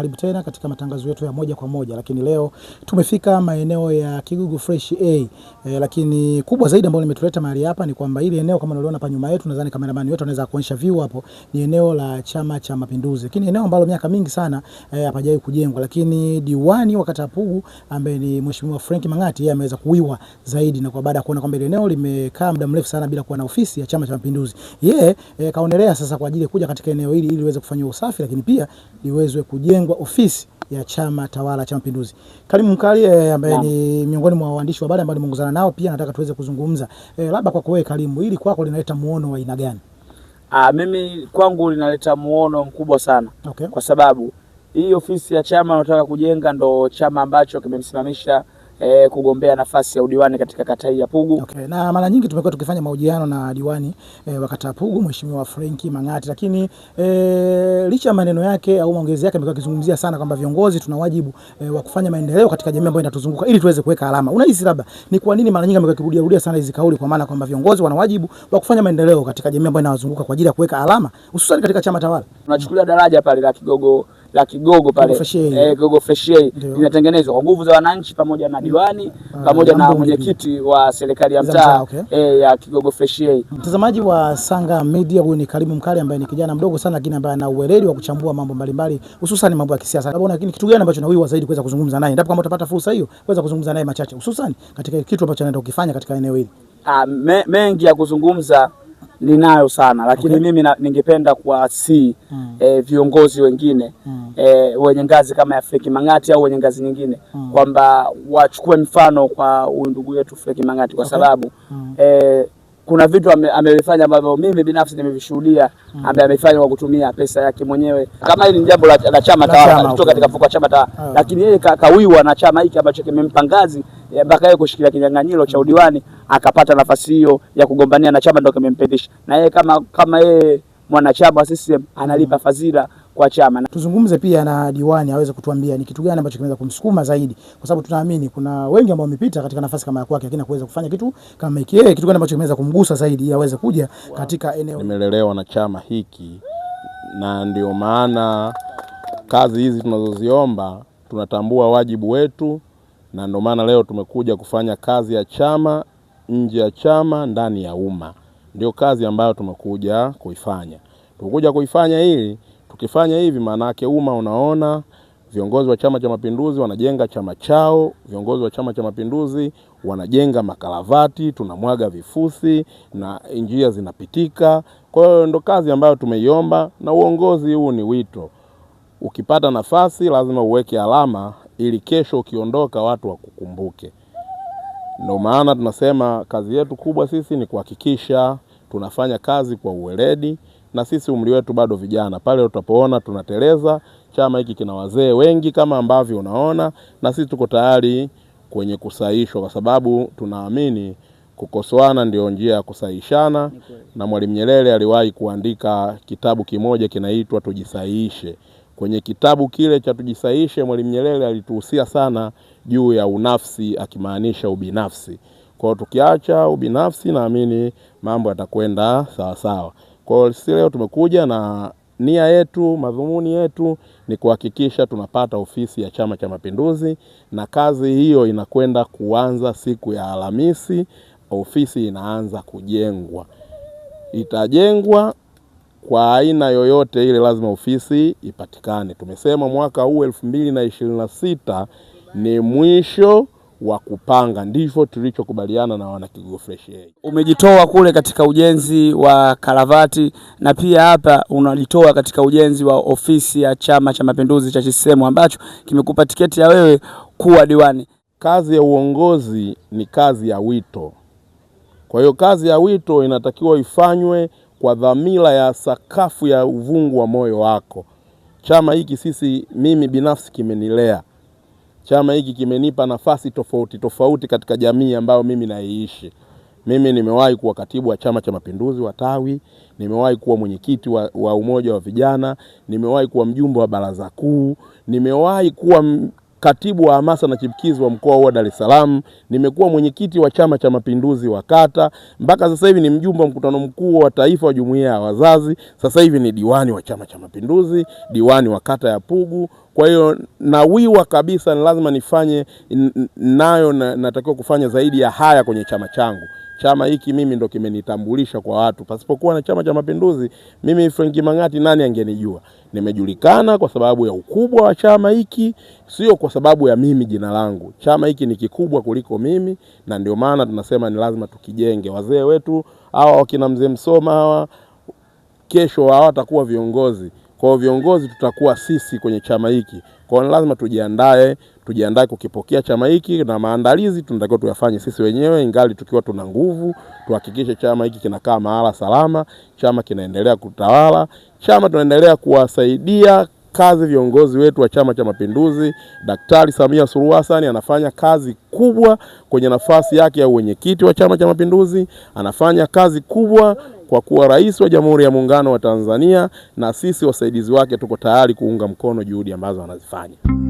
karibu tena katika matangazo yetu ya moja kwa moja, lakini leo tumefika maeneo ya Kigugu Fresh A. Lakini kubwa zaidi ambalo limetuleta mahali hapa ni kwamba ile eneo kama unaliona hapa nyuma yetu, nadhani cameraman wetu anaweza kuonyesha view hapo, ni eneo la Chama cha Mapinduzi. Lakini eneo ambalo miaka mingi sana hapajawahi kujengwa, lakini diwani wa kata Pugu ambaye ni Mheshimiwa Frank Mangati, yeye ameweza kuwiwa zaidi na kwa baada ya kuona kwamba ile eneo limekaa muda mrefu sana bila kuwa na ofisi ya Chama cha Mapinduzi. Yeye kaonelea sasa kwa ajili ya kuja katika eneo hili ili iweze kufanywa usafi, lakini pia liweze kujengwa ofisi ya chama tawala cha Mapinduzi. Karimu Mkali ambaye ni miongoni mwa waandishi wa habari ambao nimeongozana nao, pia nataka tuweze kuzungumza. Labda kwako wewe Karimu, hili kwako linaleta muono wa aina gani? Mimi kwangu linaleta muono mkubwa sana. Okay. Kwa sababu hii ofisi ya chama nataka kujenga ndo chama ambacho kimemsimamisha kugombea nafasi ya udiwani katika kata hii ya Pugu. Okay. Na mara nyingi tumekuwa tukifanya mahojiano na diwani wa kata ya Pugu Mheshimiwa Frank Mangati, lakini licha ya maneno yake au maongezi yake amekuwa akizungumzia sana kwamba viongozi tuna wajibu wa kufanya maendeleo katika jamii ambayo inatuzunguka ili tuweze kuweka alama. Unahisi labda ni kwa nini mara nyingi amekuwa akirudia sana hizi kauli, kwa maana kwamba viongozi wana wajibu wa kufanya maendeleo katika jamii ambayo inawazunguka kwa ajili ya kuweka alama hususan katika chama tawala? Tunachukulia daraja pale la Kigogo pale Kigogo Fresh A linatengenezwa kwa nguvu za wananchi pamoja na diwani pamoja na mwenyekiti wa serikali ya mtaa. Okay. Ya Kigogo Fresh A. Mtazamaji wa Sanga Media, huyu ni Karimu Mkali ambaye ni kijana mdogo sana lakini ambaye ana uweledi wa kuchambua mambo mbalimbali hususan mambo ya kisiasa. Labda kitu gani ambacho nawiwa zaidi kuweza kuzungumza naye? Ndipo kama utapata fursa hiyo kuweza kuzungumza naye machache hususan katika kitu ambacho anaenda kukifanya katika eneo hili. Mengi ya kuzungumza ninayo sana, lakini mimi ningependa kuwasihi viongozi wengine wenye ngazi kama ya Frank Mangati au wenye ngazi nyingine kwamba wachukue mfano kwa ndugu yetu Frank Mangati kwa sababu kuna vitu amevifanya ambavyo mimi binafsi nimevishuhudia, ambaye amefanya kwa kutumia pesa yake mwenyewe. Kama hili ni jambo la chama tawala kutoka katika mfuko wa chama tawala, lakini yeye kawiwa na chama hiki ambacho kimempa ngazi mpaka yeye kushikilia kinyang'anyiro cha udiwani akapata nafasi hiyo ya kugombania na chama ndio kimempendesha. Na yeye kama yeye mwanachama wa CCM analipa fadhila kwa chama. Tuzungumze pia na diwani aweze kutuambia ni kitu gani ambacho kimeweza kumsukuma zaidi, kwa sababu tunaamini kuna wengi ambao wamepita katika nafasi kama ya kwake lakini kuweza kufanya kitu kama hiki. Yeye kitu gani ambacho kimeweza kumgusa zaidi ili aweze kuja katika eneo? Nimelelewa na chama hiki na ndio maana kazi hizi tunazoziomba tunatambua wajibu wetu, na ndio maana leo tumekuja kufanya kazi ya chama, nje ya chama, ndani ya umma. Ndio kazi ambayo tumekuja kuifanya. Tumekuja kuifanya ili tukifanya hivi maana yake umma unaona viongozi wa Chama cha Mapinduzi wanajenga chama chao, viongozi wa Chama cha Mapinduzi wanajenga makalavati, tunamwaga vifusi na njia zinapitika. Kwa hiyo ndio kazi ambayo tumeiomba, na uongozi huu ni wito. Ukipata nafasi lazima uweke alama ili kesho ukiondoka watu wakukumbuke. Ndio maana tunasema kazi yetu kubwa sisi ni kuhakikisha tunafanya kazi kwa uweledi, na sisi umri wetu bado vijana. Pale utapoona tunateleza, chama hiki kina wazee wengi kama ambavyo unaona, na sisi tuko tayari kwenye kusahihishwa kwa sababu tunaamini kukosoana ndio njia ya kusahihishana. Na Mwalimu Nyerere aliwahi kuandika kitabu kimoja kinaitwa Tujisahihishe. Kwenye kitabu kile cha Tujisahihishe Mwalimu Nyerere alituhusia sana juu ya unafsi, akimaanisha ubinafsi. Kwa hiyo tukiacha ubinafsi naamini mambo yatakwenda sawa sawa. Kwa hiyo sisi leo tumekuja na nia yetu, madhumuni yetu ni kuhakikisha tunapata ofisi ya Chama cha Mapinduzi, na kazi hiyo inakwenda kuanza siku ya Alhamisi. Ofisi inaanza kujengwa. Itajengwa kwa aina yoyote ile, lazima ofisi ipatikane. Tumesema mwaka huu 2026 ni mwisho wa kupanga, ndivyo tulichokubaliana na wana Kigogo Fresh A. Umejitoa kule katika ujenzi wa karavati na pia hapa unalitoa katika ujenzi wa ofisi ya Chama cha Mapinduzi cha CCM ambacho kimekupa tiketi ya wewe kuwa diwani. Kazi ya uongozi ni kazi ya wito. Kwa hiyo kazi ya wito inatakiwa ifanywe kwa dhamira ya sakafu ya uvungu wa moyo wako. Chama hiki mimi binafsi kimenilea. Chama hiki kimenipa nafasi tofauti katika jamii ambayo mimi naiishi. Mimi nimewahi kuwa katibu wa Chama cha Mapinduzi wa tawi, nimewahi kuwa mwenyekiti wa umoja wa vijana, nimewahi kuwa mjumbe wa baraza kuu, nimewahi kuwa katibu wa hamasa na chipukizi wa mkoa wa Dar es Salaam, nimekuwa mwenyekiti wa Chama cha Mapinduzi wa kata, mpaka sasa hivi ni mjumbe wa mkutano mkuu wa taifa wa jumuiya ya wazazi, sasa hivi ni diwani wa Chama cha Mapinduzi, diwani wa kata ya Pugu. Kwa hiyo nawiwa kabisa, ni lazima nifanye nayo, natakiwa kufanya zaidi ya haya kwenye chama changu. Chama hiki mimi ndo kimenitambulisha kwa watu. Pasipokuwa na Chama cha Mapinduzi, mimi Frank Mang'ati nani angenijua? Nimejulikana kwa sababu ya ukubwa wa chama hiki, sio kwa sababu ya mimi jina langu. Chama hiki ni kikubwa kuliko mimi, na ndio maana tunasema ni lazima tukijenge. Wazee wetu hawa wakina Mzee Msoma hawa kesho hawatakuwa viongozi. Kwa viongozi tutakuwa sisi kwenye chama hiki. Kwa hiyo lazima tujiandae kukipokea chama hiki, na maandalizi tunatakiwa tuyafanye sisi wenyewe ingali tukiwa tuna nguvu. Tuhakikishe chama hiki kinakaa mahala salama, chama kinaendelea kutawala, chama tunaendelea kuwasaidia kazi viongozi wetu wa Chama cha Mapinduzi. Daktari Samia Suluhu Hassan anafanya kazi kubwa kwenye nafasi yake ya mwenyekiti wa Chama cha Mapinduzi, anafanya kazi kubwa kwa kuwa rais wa Jamhuri ya Muungano wa Tanzania, na sisi wasaidizi wake tuko tayari kuunga mkono juhudi ambazo anazifanya.